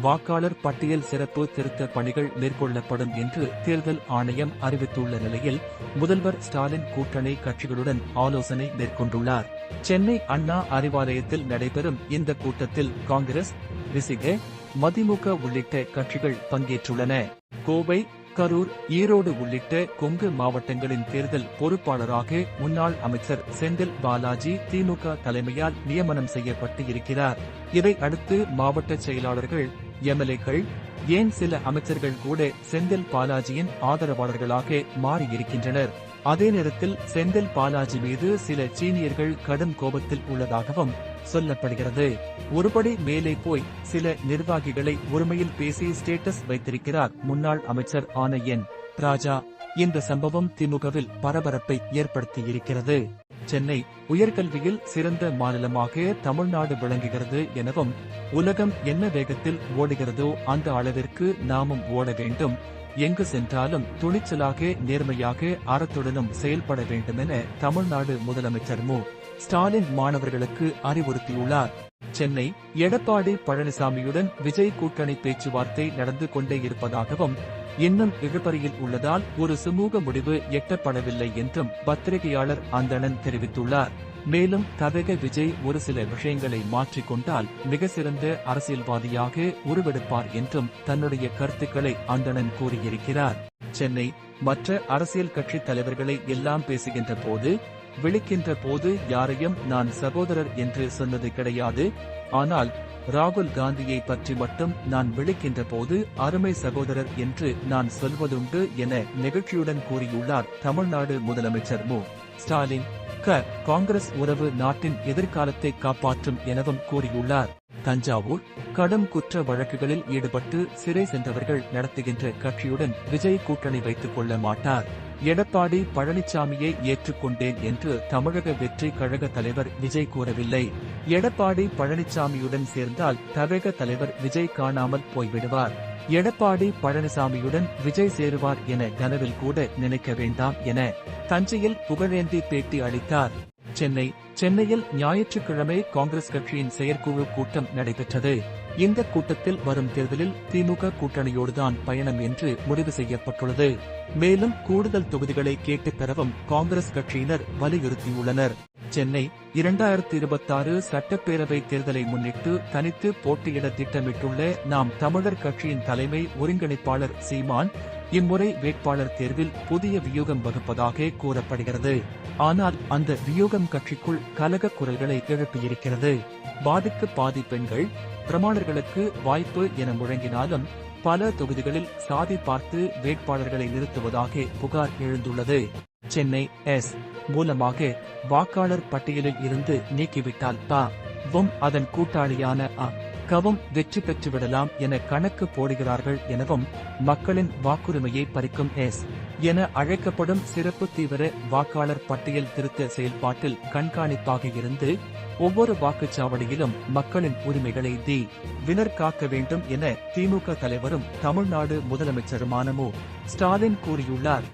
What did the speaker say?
வாக்காளர் பட்டியல் சிறப்பு திருத்த பணிகள் மேற்கொள்ளப்படும் என்று தேர்தல் ஆணையம் அறிவித்துள்ள நிலையில் முதல்வர் ஸ்டாலின் கூட்டணி கட்சிகளுடன் ஆலோசனை மேற்கொண்டுள்ளார். சென்னை அண்ணா அறிவாலயத்தில் நடைபெறும் இந்த கூட்டத்தில் காங்கிரஸ், விசிக, மதிமுக உள்ளிட்ட கட்சிகள் பங்கேற்றுள்ளன. கோவை, கரூர், ஈரோடு உள்ளிட்ட கொங்கு மாவட்டங்களின் தேர்தல் பொறுப்பாளராக முன்னாள் அமைச்சர் செந்தில் பாலாஜி திமுக தலைமையால் நியமனம் செய்யப்பட்டு இருக்கிறார். இதை அடுத்து மாவட்ட செயலாளர்கள், எம்எல்ஏக்கள், ஏன் சில அமைச்சர்கள் கூட செந்தில் பாலாஜியின் ஆதரவாளர்களாக மாறியிருக்கின்றனர். அதே நேரத்தில் செந்தில் பாலாஜி மீது சில சீனியர்கள் கடும் கோபத்தில் உள்ளதாகவும் சொல்லப்படுகிறது. ஒருபடி மேலே போய் சில நிர்வாகிகளை ஒருமையில் பேசி ஸ்டேட்டஸ் வைத்திருக்கிறார் முன்னாள் அமைச்சர் ஆன என். ராஜா. இந்த சம்பவம் திமுகவில் பரபரப்பை ஏற்படுத்தியிருக்கிறது. சென்னை உயர்கல்வியில் சிறந்த மாநிலமாக தமிழ்நாடு விளங்குகிறது எனவும், உலகம் என்ன வேகத்தில் ஓடுகிறதோ அந்த அளவிற்கு நாமும் ஓட வேண்டும், எங்கு சென்றாலும் துணிச்சலாக நேர்மையாக அறத்துடனும் செயல்பட வேண்டும் என தமிழ்நாடு முதலமைச்சர் மு. ஸ்டாலின் மாணவர்களுக்கு அறிவுறுத்தியுள்ளார். சென்னை எடப்பாடி பழனிசாமியுடன் விஜய் கூட்டணி பேச்சுவார்த்தை நடந்து கொண்டே இருப்பதாகவும், இன்னும் இழுபறியில் உள்ளதால் ஒரு சுமூக முடிவு எட்டப்படவில்லை என்றும் பத்திரிகையாளர் அந்தணன் தெரிவித்துள்ளார். மேலும் தவக விஜய் ஒரு சில விஷயங்களை மாற்றிக்கொண்டால் மிக சிறந்த அரசியல்வாதியாக உருவெடுப்பார் என்றும் தன்னுடைய கருத்துக்களை அந்தணன் கூறியிருக்கிறார். சென்னை மற்ற அரசியல் கட்சி தலைவர்களை எல்லாம் பேசுகின்ற போது, விழிக்கின்ற போது யாரையும் நான் சகோதரர் என்று சொன்னது கிடையாது. ஆனால் ராகுல் காந்தியை பற்றி மட்டும் நான் விழிக்கின்ற போது அருமை சகோதரர் என்று நான் சொல்வதுண்டு என நெகிழ்ச்சியுடன் கூறியுள்ளார் தமிழ்நாடு முதலமைச்சர் மு. ஸ்டாலின். காங்கிரஸ் உறவு நாட்டின் எதிர்காலத்தை காப்பாற்றும் எனவும் கூறியுள்ளார். தஞ்சாவூர் கடும் குற்ற வழக்குகளில் ஈடுபட்டு சிறை சென்றவர்கள் நடத்துகின்ற கட்சியுடன் விஜய் கூட்டணி வைத்துக் கொள்ள மாட்டார். எடப்பாடி பழனிசாமியை ஏற்றுக்கொண்டேன் என்று தமிழக வெற்றி கழக தலைவர் விஜய் கூறவில்லை. எடப்பாடி பழனிசாமியுடன் சேர்ந்தால் தவக தலைவர் விஜய் காணாமல் போய்விடுவார். எடப்பாடி பழனிசாமியுடன் விஜய் சேருவார் என கனவில் கூட நினைக்க வேண்டாம் என தஞ்சையில் புகழேந்தி பேட்டி அளித்தார். சென்னையில் ஞாயிற்றுக்கிழமை காங்கிரஸ் கட்சியின் செயற்குழு கூட்டம் நடைபெற்றது. இந்த கூட்டத்தில் வரும் தேர்தலில் திமுக கூட்டணியோடுதான் பயணம் என்று முடிவு செய்யப்பட்டுள்ளது. மேலும் கூடுதல் தொகுதிகளை கேட்டுப் பெறவும் காங்கிரஸ் கட்சியினர் வலியுறுத்தியுள்ளனர். சென்னை 2026 சட்டப்பேரவை தேர்தலை முன்னிட்டு தனித்து போட்டியிட திட்டமிட்டுள்ள நாம் தமிழர் கட்சியின் தலைமை ஒருங்கிணைப்பாளர் சீமான் இம்முறை வேட்பாளர் தேர்வில் புதிய வியூகம் வகுப்பதாக கூறப்படுகிறது. ஆனால் அந்த வியூகம் கட்சிக்குள் கலக குரல்களை எழுப்பியிருக்கிறது. பாதிக்கு பாதி பெண்கள், பிரமாணர்களுக்கு வாய்ப்பு என முழங்கினாலும் பல தொகுதிகளில் சாதி பார்த்து வேட்பாளர்களை நிறுத்துவதாக புகார் எழுந்துள்ளது. சென்னை எஸ். மூலமாக வாக்காளர் பட்டியலில் இருந்து நீக்கிவிட்டால் வும் அதன் கூட்டாளியான கவும் வெற்றி பெற்றுவிடலாம் என கணக்கு போடுகிறார்கள் எனவும், மக்களின் வாக்குரிமையை பறிக்கும் எஸ். என அழைக்கப்படும் சிறப்பு தீவிர வாக்காளர் பட்டியல் திருத்த செயல்பாட்டில் கண்காணிப்பாக இருந்து ஒவ்வொரு வாக்குச்சாவடியிலும் மக்களின் உரிமைகளை வினர் காக்க வேண்டும் என திமுக தலைவரும் தமிழ்நாடு முதலமைச்சருமான மு. ஸ்டாலின் கூறியுள்ளார்.